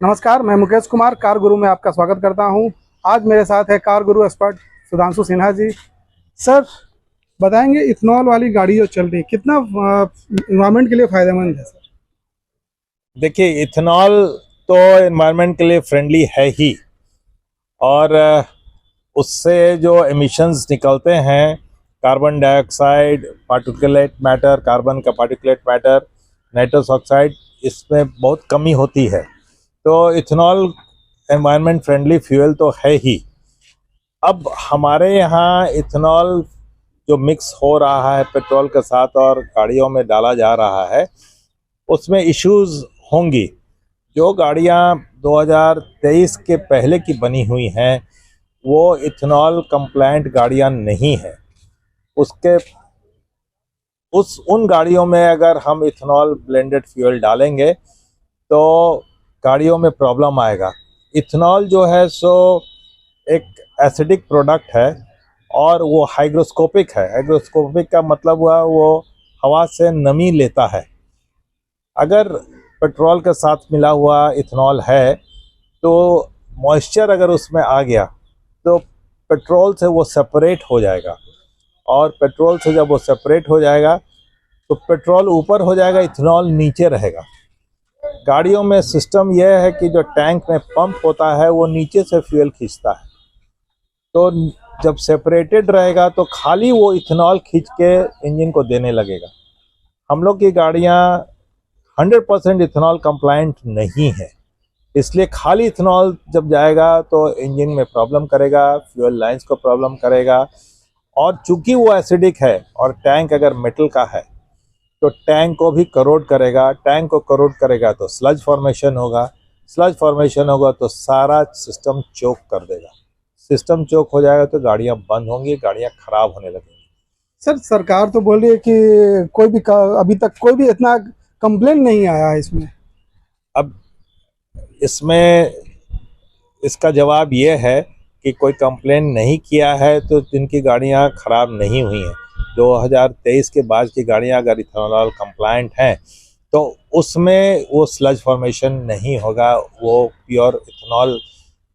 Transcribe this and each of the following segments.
नमस्कार, मैं मुकेश कुमार कार गुरु में आपका स्वागत करता हूं। आज मेरे साथ है कार गुरु एक्सपर्ट सुधांशु सिन्हा जी। सर, बताएंगे इथेनॉल वाली गाड़ी जो चल रही है कितना एनवायरनमेंट के लिए फ़ायदेमंद है? सर देखिए, इथेनॉल तो एनवायरनमेंट के लिए फ्रेंडली है ही, और उससे जो एमिशंस निकलते हैं, carbon dioxide, particulate matter, carbon का पार्टिकुलेट मैटर, नाइट्रस ऑक्साइड, इसमें बहुत कमी होती है। तो इथेनॉल एनवायरनमेंट फ्रेंडली फ्यूल तो है ही। अब हमारे यहाँ इथेनॉल जो मिक्स हो रहा है पेट्रोल के साथ और गाड़ियों में डाला जा रहा है, उसमें इश्यूज होंगी। जो गाड़ियाँ 2023 के पहले की बनी हुई हैं वो इथेनॉल कंप्लायंट गाड़ियाँ नहीं हैं। उन गाड़ियों में अगर हम इथेनॉल ब्लेंडेड फ्यूल डालेंगे तो गाड़ियों में प्रॉब्लम आएगा। इथेनॉल जो है सो एक एसिडिक प्रोडक्ट है और वो हाइग्रोस्कोपिक है। हाइग्रोस्कोपिक का मतलब हुआ वो हवा से नमी लेता है। अगर पेट्रोल के साथ मिला हुआ इथेनॉल है तो मॉइस्चर अगर उसमें आ गया तो पेट्रोल से वो सेपरेट हो जाएगा, और पेट्रोल से जब वो सेपरेट हो जाएगा तो पेट्रोल ऊपर हो जाएगा, इथेनॉल नीचे रहेगा। गाड़ियों में सिस्टम यह है कि जो टैंक में पंप होता है वो नीचे से फ्यूल खींचता है, तो जब सेपरेटेड रहेगा तो खाली वो इथेनॉल खींच के इंजन को देने लगेगा। हम लोग की गाड़ियाँ 100% इथेनॉल कंप्लायंट नहीं है, इसलिए खाली इथेनॉल जब जाएगा तो इंजन में प्रॉब्लम करेगा, फ्यूल लाइंस को प्रॉब्लम करेगा। और चूंकि वो एसिडिक है और टैंक अगर मेटल का है तो टैंक को भी करोड करेगा। टैंक को करोड करेगा तो स्लज फॉर्मेशन होगा। स्लज फॉर्मेशन होगा तो सारा सिस्टम चोक कर देगा। सिस्टम चोक हो जाएगा तो गाड़ियां बंद होंगी, गाड़ियां खराब होने लगेंगी। सर, सरकार तो बोल रही है कि अभी तक कोई भी इतना कंप्लेंट नहीं आया है इसमें। अब इसमें इसका जवाब ये है कि कोई कंप्लेंट नहीं किया है तो जिनकी गाड़ियां खराब नहीं हुई हैं, 2023 के बाद की गाड़ियां अगर इथेनॉल कंप्लायंट हैं तो उसमें वो स्लज फॉर्मेशन नहीं होगा। वो प्योर इथेनॉल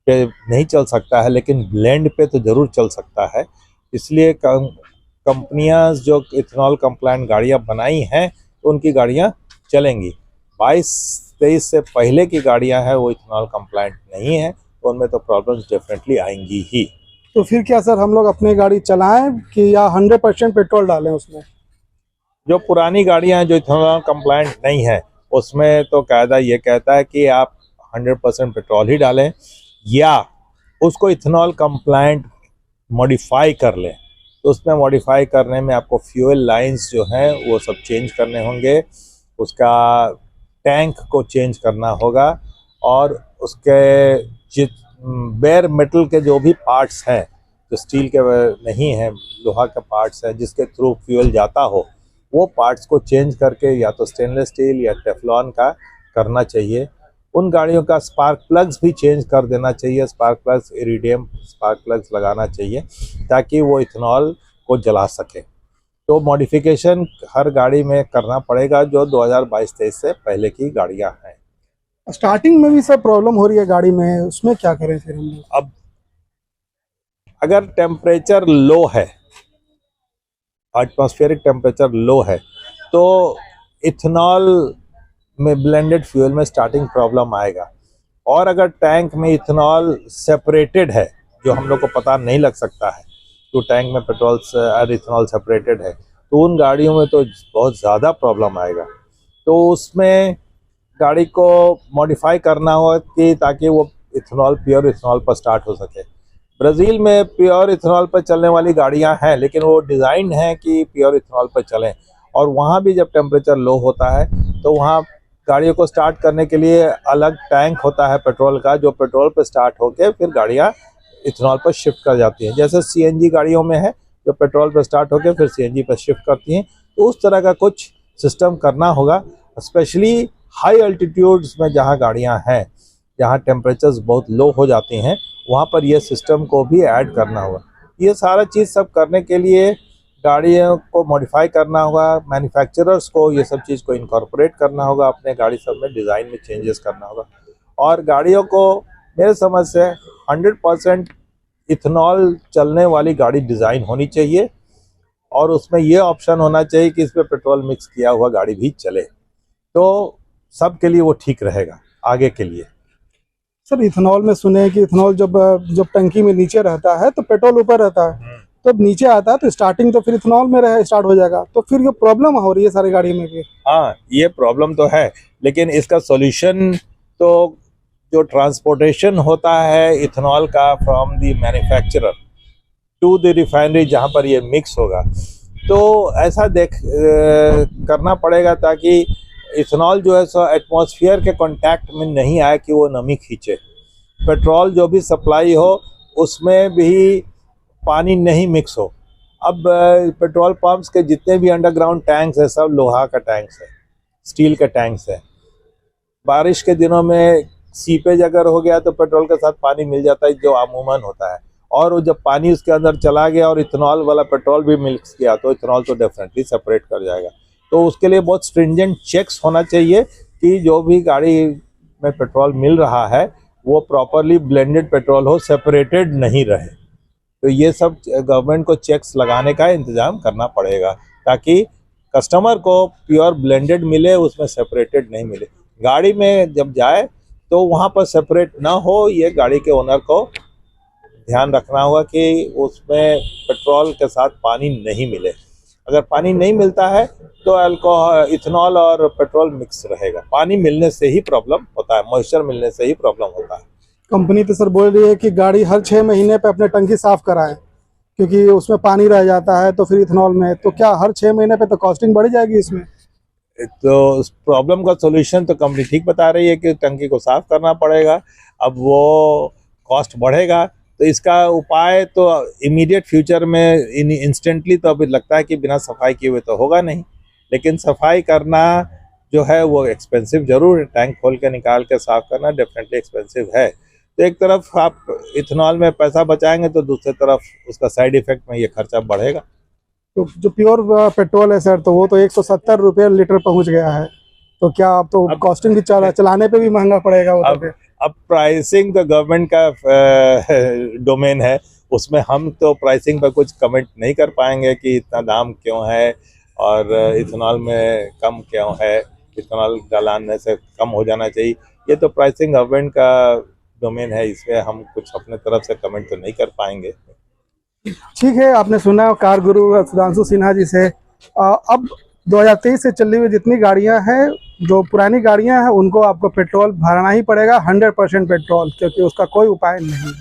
पे नहीं चल सकता है, लेकिन ब्लेंड पे तो ज़रूर चल सकता है। इसलिए कंपनियां जो इथेनॉल कंप्लायंट गाड़ियां बनाई हैं तो उनकी गाड़ियां चलेंगी। 22-23 से पहले की गाड़ियां हैं वो इथेनॉल कंप्लायंट नहीं है, तो उनमें तो प्रॉब्लम्स डेफिनेटली आएंगी ही। तो फिर क्या सर, हम लोग अपनी गाड़ी चलाएं कि या 100% पेट्रोल डालें उसमें? जो पुरानी गाड़ियां हैं जो इथेनॉल कंप्लायंट नहीं है उसमें तो कायदा ये कहता है कि आप 100% पेट्रोल ही डालें या उसको इथेनॉल कंप्लायंट मॉडिफाई कर लें। तो उसमें मॉडिफाई करने में आपको फ्यूल लाइंस जो हैं वो सब चेंज करने होंगे, उसका टैंक को चेंज करना होगा, और उसके बेयर मेटल के जो भी पार्ट्स हैं जो स्टील के नहीं हैं, लोहा के पार्ट्स हैं जिसके थ्रू फ्यूल जाता हो, वो पार्ट्स को चेंज करके या तो स्टेनलेस स्टील या टेफ्लॉन का करना चाहिए। उन गाड़ियों का स्पार्क प्लग्स भी चेंज कर देना चाहिए। Spark plugs, iridium spark plugs लगाना चाहिए ताकि वो इथेनॉल को जला सके। तो मॉडिफिकेशन हर गाड़ी में करना पड़ेगा जो 2022-23 से पहले की गाड़ियां हैं। स्टार्टिंग में भी सर प्रॉब्लम हो रही है गाड़ी में, उसमें क्या करें फिर हम लोग? अब अगर टेम्परेचर लो है, एटमॉस्फेरिक टेम्परेचर लो है, तो इथेनॉल में ब्लेंडेड फ्यूल में स्टार्टिंग प्रॉब्लम आएगा। और अगर टैंक में इथेनॉल सेपरेटेड है जो हम लोग को पता नहीं लग सकता है, तो टैंक में पेट्रोल और इथेनॉल सेपरेटेड है, तो उन गाड़ियों में तो बहुत ज़्यादा प्रॉब्लम आएगा। तो उसमें गाड़ी को मॉडिफाई करना हो कि ताकि वो इथेनॉल, प्योर इथेनॉल पर स्टार्ट हो सके। ब्राज़ील में प्योर इथेनॉल पर चलने वाली गाड़ियां हैं, लेकिन वो डिज़ाइन है कि प्योर इथेनॉल पर चलें, और वहाँ भी जब टेम्परेचर लो होता है तो वहाँ गाड़ियों को स्टार्ट करने के लिए अलग टैंक होता है पेट्रोल का, जो पेट्रोल पर स्टार्ट होकर फिर गाड़ियाँ इथेनॉल पर शिफ्ट कर जाती हैं। जैसे सीएनजी गाड़ियों में है, जो पेट्रोल पर स्टार्ट होकर फिर सीएनजी पर शिफ्ट करती हैं। तो उस तरह का कुछ सिस्टम करना होगा, स्पेशली हाई अल्टीट्यूड्स में जहाँ गाड़ियाँ हैं, जहाँ टेम्परेचर्स बहुत लो हो जाती हैं, वहाँ पर यह सिस्टम को भी ऐड करना होगा। ये सारा चीज़ सब करने के लिए गाड़ियों को मॉडिफाई करना होगा, मैन्युफैक्चरर्स को ये सब चीज़ को इनकॉर्पोरेट करना होगा, अपने गाड़ी सब में डिज़ाइन में चेंजेस करना होगा। और गाड़ियों को मेरे समझ से 100% इथेनॉल चलने वाली गाड़ी डिज़ाइन होनी चाहिए और उसमें ये ऑप्शन होना चाहिए कि इसमें पेट्रोल मिक्स किया हुआ गाड़ी भी चले, तो सबके लिए वो ठीक रहेगा आगे के लिए। सर इथेनॉल में सुने हैं कि इथेनॉल जब टंकी में नीचे रहता है तो पेट्रोल ऊपर रहता है, तो नीचे आता है तो स्टार्टिंग तो फिर इथेनॉल में स्टार्ट हो जाएगा, तो फिर ये प्रॉब्लम हो रही है सारी गाड़ी में भी। हाँ, ये प्रॉब्लम तो है, लेकिन इसका सॉल्यूशन तो जो ट्रांसपोर्टेशन होता है इथेनॉल का from the manufacturer to the refinery जहाँ पर ये मिक्स होगा, तो ऐसा करना पड़ेगा ताकि इथेनॉल जो है सो एटमॉस्फेयर के कांटेक्ट में नहीं आए कि वो नमी खींचे। पेट्रोल जो भी सप्लाई हो उसमें भी पानी नहीं मिक्स हो। अब पेट्रोल पंप्स के जितने भी अंडरग्राउंड टैंक्स है सब लोहा का टैंक्स है, स्टील के टैंक्स है। बारिश के दिनों में सीपेज अगर हो गया तो पेट्रोल के साथ पानी मिल जाता है जो अमूमन होता है, और वो जब पानी उसके अंदर चला गया और इथेनॉल वाला पेट्रोल भी मिक्स किया तो इथेनॉल तो डेफिनेटली सेपरेट कर जाएगा। तो उसके लिए बहुत स्ट्रिंजेंट चेक्स होना चाहिए कि जो भी गाड़ी में पेट्रोल मिल रहा है वो प्रॉपरली ब्लेंडेड पेट्रोल हो, सेपरेटेड नहीं रहे। तो ये सब गवर्नमेंट को चेक्स लगाने का इंतजाम करना पड़ेगा ताकि कस्टमर को प्योर ब्लेंडेड मिले, उसमें सेपरेटेड नहीं मिले। गाड़ी में जब जाए तो वहाँ पर सेपरेट ना हो, ये गाड़ी के ओनर को ध्यान रखना होगा कि उसमें पेट्रोल के साथ पानी नहीं मिले। अगर पानी नहीं मिलता है तो अल्कोहल, इथेनॉल और पेट्रोल मिक्स रहेगा। पानी मिलने से ही प्रॉब्लम होता है, मॉइस्चर मिलने से ही प्रॉब्लम होता है। कंपनी तो सर बोल रही है कि गाड़ी हर 6 महीने पे अपने टंकी साफ कराएं क्योंकि उसमें पानी रह जाता है, तो फिर इथेनॉल में तो क्या हर 6 महीने पे तो कॉस्टिंग बढ़ जाएगी इसमें? तो प्रॉब्लम का सोल्यूशन तो कंपनी ठीक बता रही है कि टंकी को साफ करना पड़ेगा। अब वो कॉस्ट बढ़ेगा तो इसका उपाय तो इमीडिएट फ्यूचर में इंस्टेंटली तो अभी लगता है कि बिना सफाई किए हुए तो होगा नहीं, लेकिन सफाई करना जो है वो एक्सपेंसिव जरूर है। टैंक खोल के निकाल के साफ करना डेफिनेटली एक्सपेंसिव है। तो एक तरफ आप इथेनॉल में पैसा बचाएंगे तो दूसरी तरफ उसका साइड इफेक्ट में ये खर्चा बढ़ेगा। तो जो प्योर पेट्रोल है सर तो वो तो 170 रुपये लीटर पहुंच गया है, तो क्या अब तो कॉस्टिंग भी चलाने पे भी महंगा पड़ेगा वो? अब प्राइसिंग तो गवर्नमेंट का डोमेन है, उसमें हम तो प्राइसिंग पर कुछ कमेंट नहीं कर पाएंगे कि इतना दाम क्यों है और इथेनॉल में कम क्यों है, इथेनॉल डालने से कम हो जाना चाहिए। ये तो प्राइसिंग गवर्नमेंट का डोमेन है, इसमें हम कुछ अपने तरफ से कमेंट तो नहीं कर पाएंगे। ठीक है, आपने सुना कार गुरु सुधांशु सिन्हा जी से। अब 2023 से चली हुई जितनी गाड़ियां हैं, जो पुरानी गाड़ियां हैं, उनको आपको पेट्रोल भरना ही पड़ेगा, 100% पेट्रोल, क्योंकि उसका कोई उपाय नहीं।